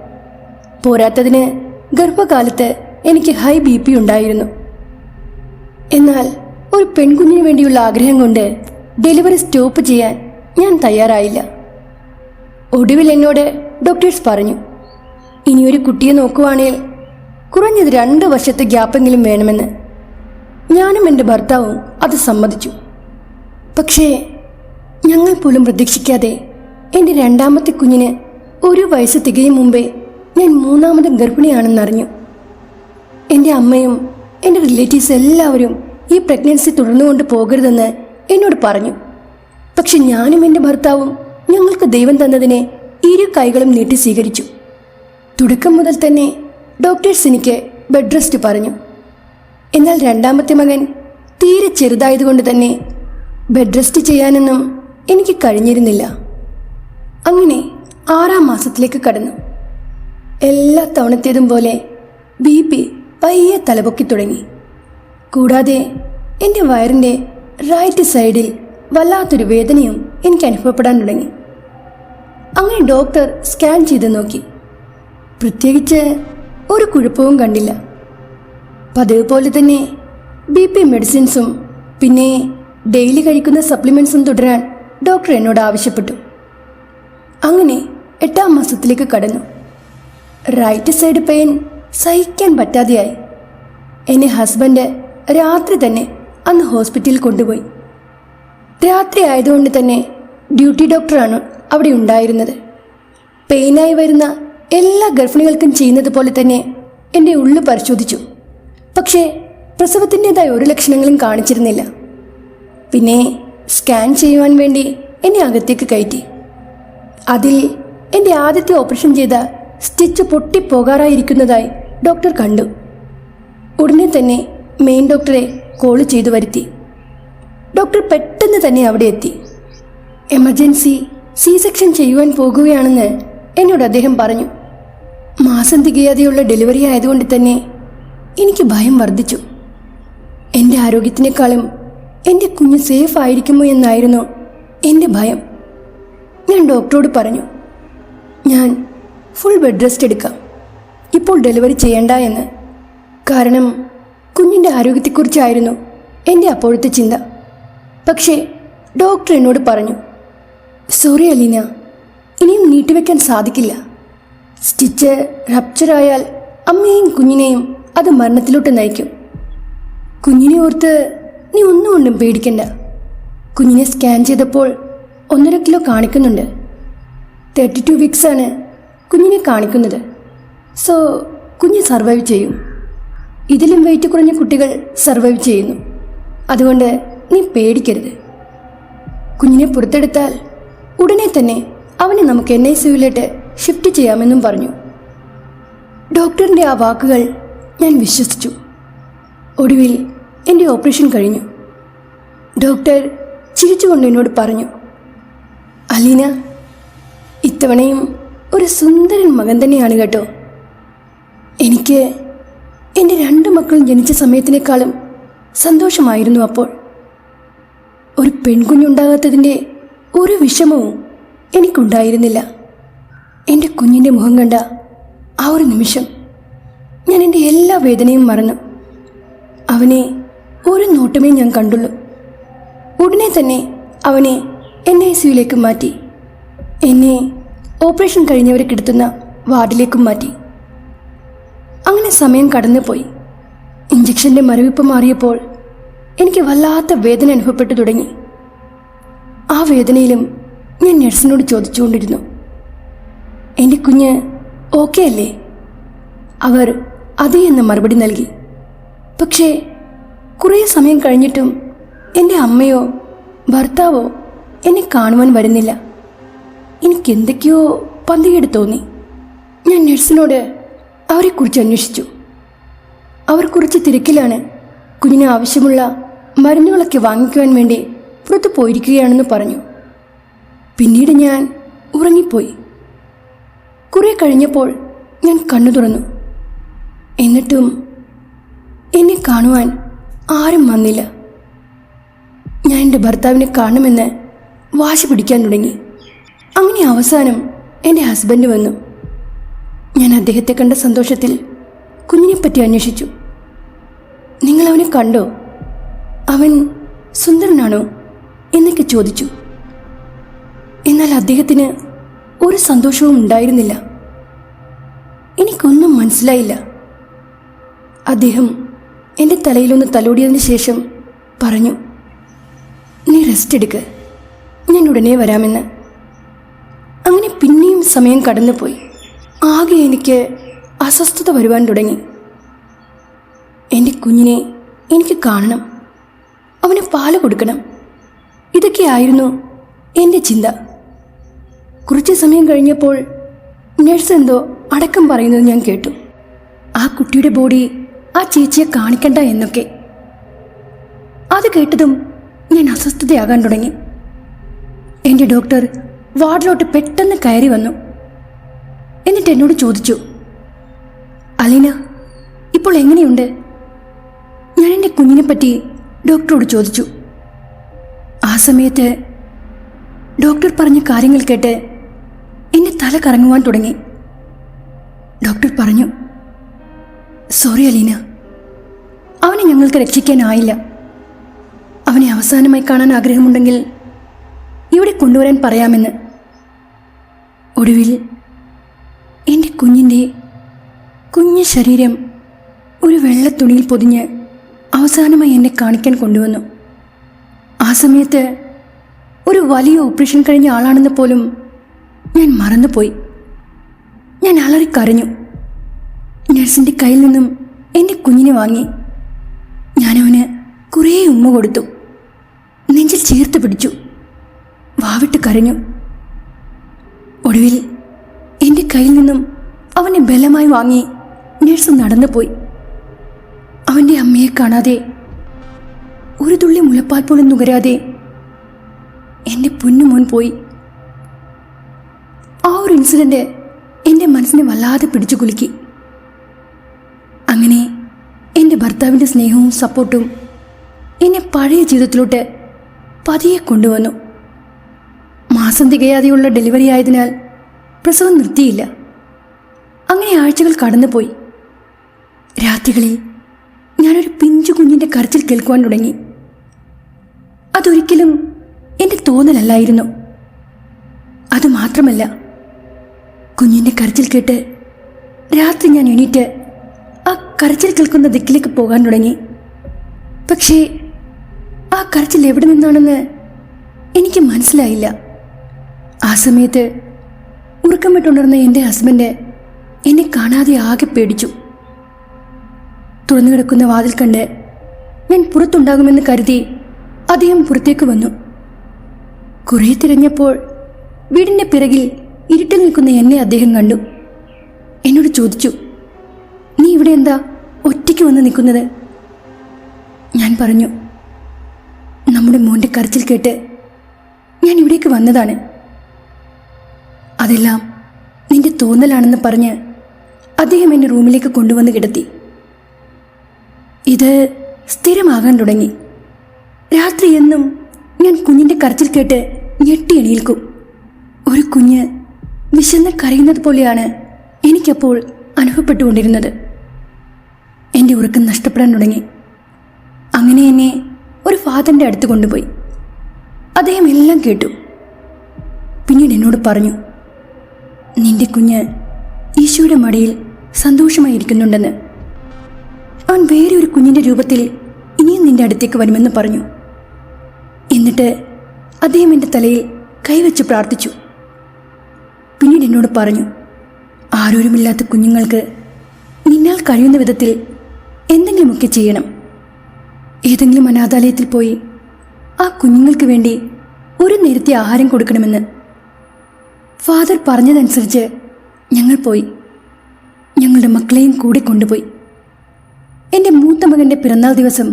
പോരാത്തതിന് ഗർഭകാലത്ത് എനിക്ക് ഹൈ BP ഉണ്ടായിരുന്നു. എന്നാൽ ഒരു പെൺകുഞ്ഞിന് വേണ്ടിയുള്ള ആഗ്രഹം കൊണ്ട് ഡെലിവറി സ്റ്റോപ്പ് ചെയ്യാൻ ഞാൻ തയ്യാറായില്ല. ഒടുവിൽ എന്നോട് ഡോക്ടേഴ്സ് പറഞ്ഞു, ഇനിയൊരു കുട്ടിയെ നോക്കുവാണെങ്കിൽ കുറഞ്ഞത് 2 വർഷത്തെ ഗ്യാപ്പെങ്കിലും വേണമെന്ന്. ഞാനും എൻ്റെ ഭർത്താവും അത് സമ്മതിച്ചു. പക്ഷേ ഞങ്ങൾ പോലും പ്രതീക്ഷിക്കാതെ എൻ്റെ രണ്ടാമത്തെ കുഞ്ഞിന് 1 വയസ്സ് തികയും മുമ്പേ ഞാൻ മൂന്നാമതും ഗർഭിണിയാണെന്നറിഞ്ഞു. എൻ്റെ അമ്മയും എൻ്റെ റിലേറ്റീവ്സ് എല്ലാവരും ഈ പ്രഗ്നൻസി തുടർന്നുകൊണ്ട് പോകരുതെന്ന് എന്നോട് പറഞ്ഞു. പക്ഷെ ഞാനും എൻ്റെ ഭർത്താവും ഞങ്ങൾക്ക് ദൈവം തന്നതിനെ 2 കൈകളും നീട്ടി സ്വീകരിച്ചു. തുടക്കം മുതൽ തന്നെ ഡോക്ടേഴ്സ് എനിക്ക് ബെഡ് റെസ്റ്റ് പറഞ്ഞു. എന്നാൽ രണ്ടാമത്തെ മകൻ തീരെ ചെറുതായതുകൊണ്ട് തന്നെ ബെഡ് റെസ്റ്റ് ചെയ്യാനൊന്നും എനിക്ക് കഴിഞ്ഞിരുന്നില്ല. അങ്ങനെ 6-ാം മാസത്തിലേക്ക് കടന്നു. എല്ലാ തവണത്തേതും പോലെ BP പയ്യെ തലപൊക്കി തുടങ്ങി. കൂടാതെ എൻ്റെ വയറിൻ്റെ റൈറ്റ് സൈഡിൽ വല്ലാത്തൊരു വേദനയും എനിക്ക് അനുഭവപ്പെടാൻ തുടങ്ങി. അങ്ങനെ ഡോക്ടർ സ്കാൻ ചെയ്ത് നോക്കി. പ്രത്യേകിച്ച് ഒരു കുഴപ്പവും കണ്ടില്ല. പതിവ് പോലെ തന്നെ BP മെഡിസിൻസും പിന്നെ ഡെയിലി കഴിക്കുന്ന സപ്ലിമെൻറ്റ്സും തുടരാൻ ഡോക്ടർ എന്നോട് ആവശ്യപ്പെട്ടു. അങ്ങനെ 8-ാം മാസത്തിലേക്ക് കടന്നു. റൈറ്റ് സൈഡ് പെയിൻ സഹിക്കാൻ പറ്റാതെയായി. എന്നെ ഹസ്ബൻഡ് രാത്രി തന്നെ അന്ന് ഹോസ്പിറ്റലിൽ കൊണ്ടുപോയി. രാത്രി ആയതുകൊണ്ട് തന്നെ ഡ്യൂട്ടി ഡോക്ടറാണ് അവിടെ ഉണ്ടായിരുന്നത്. പെയിനായി വരുന്ന എല്ലാ ഗർഭിണികൾക്കും ചെയ്യുന്നത് പോലെ തന്നെ എൻ്റെ ഉള്ളു പരിശോധിച്ചു. പക്ഷേ പ്രസവത്തിൻ്റെതായ ഒരു ലക്ഷണങ്ങളും കാണിച്ചിരുന്നില്ല. പിന്നെ സ്കാൻ ചെയ്യുവാൻ വേണ്ടി എന്നെ അകത്തേക്ക് കയറ്റി. അതിൽ എൻ്റെ ആദ്യത്തെ ഓപ്പറേഷൻ ചെയ്ത സ്റ്റിച്ച് പൊട്ടിപ്പോകാറായിരിക്കുന്നതായി ഡോക്ടർ കണ്ടു. ഉടനെ തന്നെ മെയിൻ ഡോക്ടറെ കോൾ ചെയ്തു വരുത്തി. ഡോക്ടർ പെട്ടെന്ന് തന്നെ അവിടെ എത്തി. എമർജൻസി C-സെക്ഷൻ ചെയ്യുവാൻ പോകുകയാണെന്ന് എന്നോട് അദ്ദേഹം പറഞ്ഞു. മാസം തികയാതെയുള്ള ഡെലിവറി ആയതുകൊണ്ട് തന്നെ എനിക്ക് ഭയം വർദ്ധിച്ചു. എൻ്റെ ആരോഗ്യത്തിനേക്കാളും എൻ്റെ കുഞ്ഞ് സേഫ് ആയിരിക്കുമോ എന്നായിരുന്നു എൻ്റെ ഭയം. ഞാൻ ഡോക്ടറോട് പറഞ്ഞു, ഞാൻ ഫുൾ ബെഡ് റെസ്റ്റ് എടുക്കാം, ഇപ്പോൾ ഡെലിവറി ചെയ്യണ്ട എന്ന്. കാരണം കുഞ്ഞിൻ്റെ ആരോഗ്യത്തെക്കുറിച്ചായിരുന്നു എൻ്റെ അപ്പോഴത്തെ ചിന്ത. പക്ഷേ ഡോക്ടർ എന്നോട് പറഞ്ഞു, സോറി അലീന, ഇനിയും നീട്ടിവെക്കാൻ സാധിക്കില്ല. സ്റ്റിച്ച് റപ്ചറായാൽ അമ്മയെയും കുഞ്ഞിനെയും അത് മരണത്തിലോട്ട് നയിക്കും. കുഞ്ഞിനെ ഓർത്ത് നീ ഒന്നുകൊണ്ടും പേടിക്കണ്ട. കുഞ്ഞിനെ സ്കാൻ ചെയ്തപ്പോൾ 1.5 കിലോ കാണിക്കുന്നുണ്ട്. 32 വീക്സാണ് കുഞ്ഞിനെ കാണിക്കുന്നത്. സോ കുഞ്ഞ് സർവൈവ് ചെയ്യും. ഇതിലും വെയിറ്റ് കുറഞ്ഞ കുട്ടികൾ സർവൈവ് ചെയ്യുന്നു. അതുകൊണ്ട് നീ പേടിക്കരുത്. കുഞ്ഞിനെ പുറത്തെടുത്താൽ ഉടനെ തന്നെ അവനെ നമുക്ക് NICUവിലോട്ട് ഷിഫ്റ്റ് ചെയ്യാമെന്നും പറഞ്ഞു. ഡോക്ടറിൻ്റെ ആ വാക്കുകൾ ഞാൻ വിശ്വസിച്ചു. ഒടുവിൽ എൻ്റെ ഓപ്പറേഷൻ കഴിഞ്ഞു. ഡോക്ടർ ചിരിച്ചുകൊണ്ട് എന്നോട് പറഞ്ഞു, അലീന, ഇത്തവണയും ഒരു സുന്ദരൻ മകൻ തന്നെയാണ് കേട്ടോ. എനിക്ക് എൻ്റെ 2 മക്കളും ജനിച്ച സമയത്തിനേക്കാളും സന്തോഷമായിരുന്നു അപ്പോൾ. ഒരു പെൺകുഞ്ഞുണ്ടാകാത്തതിൻ്റെ ഒരു വിഷമവും എനിക്കുണ്ടായിരുന്നില്ല. എൻ്റെ കുഞ്ഞിൻ്റെ മുഖം കണ്ട ആ ഒരു നിമിഷം ഞാൻ എൻ്റെ എല്ലാ വേദനയും മറന്നു. അവനെ ഒരു നോട്ടമേ ഞാൻ കണ്ടുള്ളൂ. ഉടനെ തന്നെ അവനെ NICUവിലേക്ക് മാറ്റി. എന്നെ ഓപ്പറേഷൻ കഴിഞ്ഞവരെ കിടത്തുന്ന വാർഡിലേക്കും മാറ്റി. അങ്ങനെ സമയം കടന്നുപോയി. ഇഞ്ചക്ഷൻ്റെ മരവിപ്പ് മാറിയപ്പോൾ എനിക്ക് വല്ലാത്ത വേദന അനുഭവപ്പെട്ടു തുടങ്ങി. ആ വേദനയിലും ഞാൻ നഴ്സിനോട് ചോദിച്ചുകൊണ്ടിരുന്നു, എൻ്റെ കുഞ്ഞ് ഓക്കെ അല്ലേ? അവർ അതേ എന്ന മറുപടി നൽകി. പക്ഷേ കുറേ സമയം കഴിഞ്ഞിട്ടും എൻ്റെ അമ്മയോ ഭർത്താവോ എന്നെ കാണുവാൻ വരുന്നില്ല. എനിക്കെന്തൊക്കെയോ പന്തികേട് തോന്നി. ഞാൻ നഴ്സിനോട് അവരെക്കുറിച്ച് അന്വേഷിച്ചു. അവർ കുറച്ച് തിരക്കിലാണ്. കുഞ്ഞിന് ആവശ്യമുള്ള മരുന്നുകളൊക്കെ വാങ്ങിക്കുവാൻ വേണ്ടി പുറത്തു പോയിരിക്കുകയാണെന്ന് പറഞ്ഞു. പിന്നീട് ഞാൻ ഉറങ്ങിപ്പോയി. കുറെ കഴിഞ്ഞപ്പോൾ ഞാൻ കണ്ണു തുറന്നു. എന്നിട്ടും എന്നെ കാണുവാൻ ആരും വന്നില്ല. ഞാൻ എൻ്റെ ഭർത്താവിനെ കാണണമെന്ന് വാശി പിടിക്കാൻ തുടങ്ങി. അങ്ങനെ അവസാനം എൻ്റെ ഹസ്ബൻഡ് വന്നു. ഞാൻ അദ്ദേഹത്തെ കണ്ട സന്തോഷത്തിൽ കുഞ്ഞിനെപ്പറ്റി അന്വേഷിച്ചു. നിങ്ങൾ അവനെ കണ്ടോ? അവൻ സുന്ദരനാണോ എന്നൊക്കെ ചോദിച്ചു. എന്നാൽ അദ്ദേഹത്തിന് ഒരു സന്തോഷവും ഉണ്ടായിരുന്നില്ല. എനിക്കൊന്നും മനസ്സിലായില്ല. അദ്ദേഹം എൻ്റെ തലയിലൊന്ന് തലോടിയതിന് ശേഷം പറഞ്ഞു, നീ റെസ്റ്റ് എടുക്ക്, ഞാൻ ഉടനെ വരാമെന്ന്. അങ്ങനെ പിന്നെയും സമയം കടന്നുപോയി. ആകെ എനിക്ക് അസ്വസ്ഥത വരുവാൻ തുടങ്ങി. എൻ്റെ കുഞ്ഞിനെ എനിക്ക് കാണണം, അവന് പാല് കൊടുക്കണം. ഇതൊക്കെയായിരുന്നു എൻ്റെ ചിന്ത. കുറച്ച് സമയം കഴിഞ്ഞപ്പോൾ നഴ്സ് എന്തോ അടക്കം പറയുന്നത് ഞാൻ കേട്ടു. ആ കുട്ടിയുടെ ബോഡി ആ ചേച്ചിയെ കാണിക്കണ്ട എന്നൊക്കെ. അത് കേട്ടതും ഞാൻ അസ്വസ്ഥതയാകാൻ തുടങ്ങി. എൻ്റെ ഡോക്ടർ വാർഡിലോട്ട് പെട്ടെന്ന് കയറി വന്നു. എന്നിട്ട് എന്നോട് ചോദിച്ചു, അലീന, ഇപ്പോൾ എങ്ങനെയുണ്ട്? ഞാൻ എൻ്റെ കുഞ്ഞിനെ പറ്റി ഡോക്ടറോട് ചോദിച്ചു. ആ സമയത്ത് ഡോക്ടർ പറഞ്ഞ കാര്യങ്ങൾ കേട്ട് എൻ്റെ തല കറങ്ങുവാൻ തുടങ്ങി. ഡോക്ടർ പറഞ്ഞു, സോറി അലീന, അവനെ ഞങ്ങൾക്ക് രക്ഷിക്കാനായില്ല. അവനെ അവസാനമായി കാണാൻ ആഗ്രഹമുണ്ടെങ്കിൽ ഇവിടെ കൊണ്ടുവരാൻ പറയാമെന്ന്. ഒടുവിൽ എൻ്റെ കുഞ്ഞിൻ്റെ കുഞ്ഞു ശരീരം ഒരു വെള്ളത്തുണിയിൽ പൊതിഞ്ഞ് അവസാനമായി എന്നെ കാണിക്കാൻ കൊണ്ടുവന്നു. ആ സമയത്ത് ഒരു വലിയ ഓപ്പറേഷൻ കഴിഞ്ഞ ആളാണെന്ന് പോലും ഞാൻ മറന്നുപോയി. ഞാൻ അലറിക്കരഞ്ഞു. നഴ്സിൻ്റെ കയ്യിൽ നിന്നും എൻ്റെ കുഞ്ഞിനെ വാങ്ങി. ഞാനവന് കുറേ ഉമ്മ കൊടുത്തു. നെഞ്ചിൽ ചേർത്ത് പിടിച്ചു. വാവിട്ട് കരഞ്ഞു. ഒടുവിൽ എൻ്റെ കയ്യിൽ നിന്നും അവനെ ബലമായി വാങ്ങി നഴ്സ് നടന്നുപോയി. അവൻ്റെ അമ്മയെ കാണാതെ, ഒരു തുള്ളി മുലപ്പാൽ പോലും നുകരാതെ എൻ്റെ പൊന്നുമോൻ പോയി. ആ ഒരു ഇൻസിഡന്റ് എൻ്റെ മനസ്സിനെ വല്ലാതെ പിടിച്ചു കുലുക്കി. അങ്ങനെ എൻ്റെ ഭർത്താവിൻ്റെ സ്നേഹവും സപ്പോർട്ടും എന്നെ പഴയ ജീവിതത്തിലോട്ട് പതിയെ കൊണ്ടുവന്നു. മാസം തികയാതെയുള്ള ഡെലിവറി ആയതിനാൽ പ്രസവം നിർത്തിയില്ല. അങ്ങനെ ആഴ്ചകൾ കടന്നുപോയി. രാത്രികളിൽ ഞാനൊരു പിഞ്ചു കുഞ്ഞിൻ്റെ കരച്ചിൽ കേൾക്കുവാൻ തുടങ്ങി. അതൊരിക്കലും എൻ്റെ തോന്നലല്ലായിരുന്നു. അതുമാത്രമല്ല, കുഞ്ഞിൻ്റെ കരച്ചിൽ കേട്ട് രാത്രി ഞാൻ എണീറ്റ് ആ കരച്ചിൽ കേൾക്കുന്ന ദിക്കിലേക്ക് പോകാൻ തുടങ്ങി. പക്ഷേ ആ കരച്ചിൽ എവിടെ നിന്നാണെന്ന് എനിക്ക് മനസ്സിലായില്ല. ആ സമയത്ത് ഉറക്കം വിട്ടുണർന്ന എൻ്റെ ഹസ്ബൻഡ് എന്നെ കാണാതെ ആകെ പേടിച്ചു. തുറന്നു കിടക്കുന്ന വാതിൽ കണ്ട് ഞാൻ പുറത്തുണ്ടാകുമെന്ന് കരുതി അദ്ദേഹം പുറത്തേക്ക് വന്നു. കുറേ തിരഞ്ഞപ്പോൾ വീടിൻ്റെ പിറകിൽ ഇരുട്ടിൽ നിൽക്കുന്ന എന്നെ അദ്ദേഹം കണ്ടു. എന്നോട് ചോദിച്ചു, നീ ഇവിടെ എന്താ ഒറ്റയ്ക്ക് വന്ന് നിൽക്കുന്നത്? ഞാൻ പറഞ്ഞു, നമ്മുടെ മോൻ്റെ കരച്ചിൽ കേട്ട് ഞാൻ ഇവിടേക്ക് വന്നതാണ്. അതെല്ലാം നിന്റെ തോന്നലാണെന്ന് പറഞ്ഞ് അദ്ദേഹം എന്നെ റൂമിലേക്ക് കൊണ്ടുവന്ന് കിടത്തി. ഇത് സ്ഥിരമാകാൻ തുടങ്ങി. രാത്രി എന്നും ഞാൻ കുഞ്ഞിൻ്റെ കരച്ചിൽ കേട്ട് ഞെട്ടി എണീൽക്കും. ഒരു കുഞ്ഞ് വിശന്ന് കരയുന്നത് പോലെയാണ് എനിക്കപ്പോൾ അനുഭവപ്പെട്ടുകൊണ്ടിരുന്നത്. എൻ്റെ ഉറക്കം നഷ്ടപ്പെടാൻ തുടങ്ങി. അങ്ങനെ എന്നെ ഒരു ഫാദറിൻ്റെ അടുത്ത് കൊണ്ടുപോയി. അദ്ദേഹം എല്ലാം കേട്ടു. പിന്നീട് എന്നോട് പറഞ്ഞു, നിന്റെ കുഞ്ഞ് ഈശോയുടെ മടിയിൽ സന്തോഷമായിരിക്കുന്നുണ്ടെന്ന്. അവൻ വേറെ ഒരു കുഞ്ഞിൻ്റെ രൂപത്തിൽ ഇനിയും നിന്റെ അടുത്തേക്ക് വരുമെന്ന് പറഞ്ഞു. എന്നിട്ട് അദ്ദേഹം എൻ്റെ തലയിൽ കൈവച്ച് പ്രാർത്ഥിച്ചു. പിന്നീട് എന്നോട് പറഞ്ഞു, ആരോരുമില്ലാത്ത കുഞ്ഞുങ്ങൾക്ക് നിന്നാൽ കഴിയുന്ന വിധത്തിൽ എന്തെങ്കിലുമൊക്കെ ചെയ്യണം. ഏതെങ്കിലും അനാഥാലയത്തിൽ പോയി ആ കുഞ്ഞുങ്ങൾക്ക് വേണ്ടി ഒരു നേരത്തെ ആഹാരം കൊടുക്കണമെന്ന്. ഫാദർ പറഞ്ഞതനുസരിച്ച് ഞങ്ങൾ പോയി. ഞങ്ങളുടെ മക്കളെയും കൂടെ കൊണ്ടുപോയി. എൻ്റെ മൂത്ത മകൻ്റെ പിറന്നാൾ ദിവസം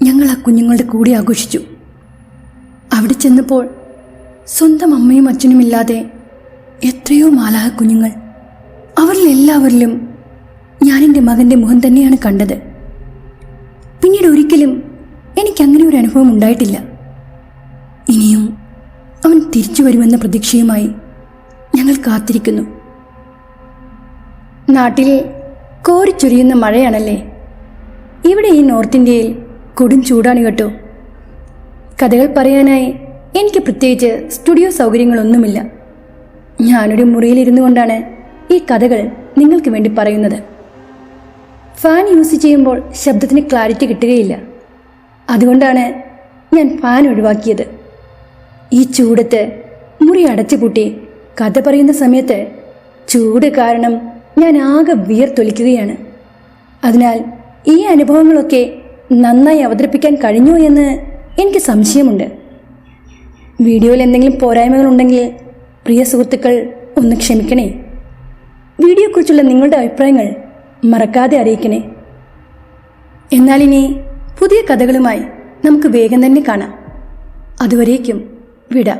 ഞങ്ങൾ ആ കുഞ്ഞുങ്ങളുടെ കൂടെ ആഘോഷിച്ചു. അവിടെ ചെന്നപ്പോൾ സ്വന്തം അമ്മയും അച്ഛനുമില്ലാതെ എത്രയോ മാലാഹ കുഞ്ഞുങ്ങൾ. അവരിലെല്ലാവരിലും ഞാൻ എൻ്റെ മകൻ്റെ മുഖം തന്നെയാണ് കണ്ടത്. പിന്നീട് ഒരിക്കലും എനിക്കങ്ങനെ ഒരു അനുഭവം ഉണ്ടായിട്ടില്ല. ഇനിയും അവൻ തിരിച്ചു വരുമെന്ന പ്രതീക്ഷയുമായി ഞങ്ങൾ കാത്തിരിക്കുന്നു. നാട്ടിൽ കോരിച്ചൊരിയുന്ന മഴയാണല്ലേ. ഇവിടെ ഈ നോർത്ത് ഇന്ത്യയിൽ കൊടും ചൂടാണ് കേട്ടോ. കഥകൾ പറയാനായി എനിക്ക് പ്രത്യേകിച്ച് സ്റ്റുഡിയോ സൗകര്യങ്ങളൊന്നുമില്ല. ഞാനൊരു മുറിയിലിരുന്നു കൊണ്ടാണ് ഈ കഥകൾ നിങ്ങൾക്ക് വേണ്ടി പറയുന്നത്. ഫാൻ യൂസ് ചെയ്യുമ്പോൾ ശബ്ദത്തിന് ക്ലാരിറ്റി കിട്ടുകയില്ല. അതുകൊണ്ടാണ് ഞാൻ ഫാൻ ഒഴിവാക്കിയത്. ഈ ചൂടത്ത് മുറി അടച്ചുപൂട്ടി കഥ പറയുന്ന സമയത്ത് ചൂട് കാരണം ഞാൻ ആകെ വിയർത്തൊലിക്കുകയാണ്. അതിനാൽ ഈ അനുഭവങ്ങളൊക്കെ നന്നായി അവതരിപ്പിക്കാൻ കഴിഞ്ഞോ എന്ന് എനിക്ക് സംശയമുണ്ട്. വീഡിയോയിൽ എന്തെങ്കിലും പോരായ്മകളുണ്ടെങ്കിൽ പ്രിയ സുഹൃത്തുക്കൾ ഒന്ന് ക്ഷമിക്കണേ. വീഡിയോയെക്കുറിച്ചുള്ള നിങ്ങളുടെ അഭിപ്രായങ്ങൾ മറക്കാതെ അറിയിക്കണേ. എന്നാൽ ഇനി പുതിയ കഥകളുമായി നമുക്ക് വേഗം തന്നെ കാണാം. അതുവരേക്കും വിട.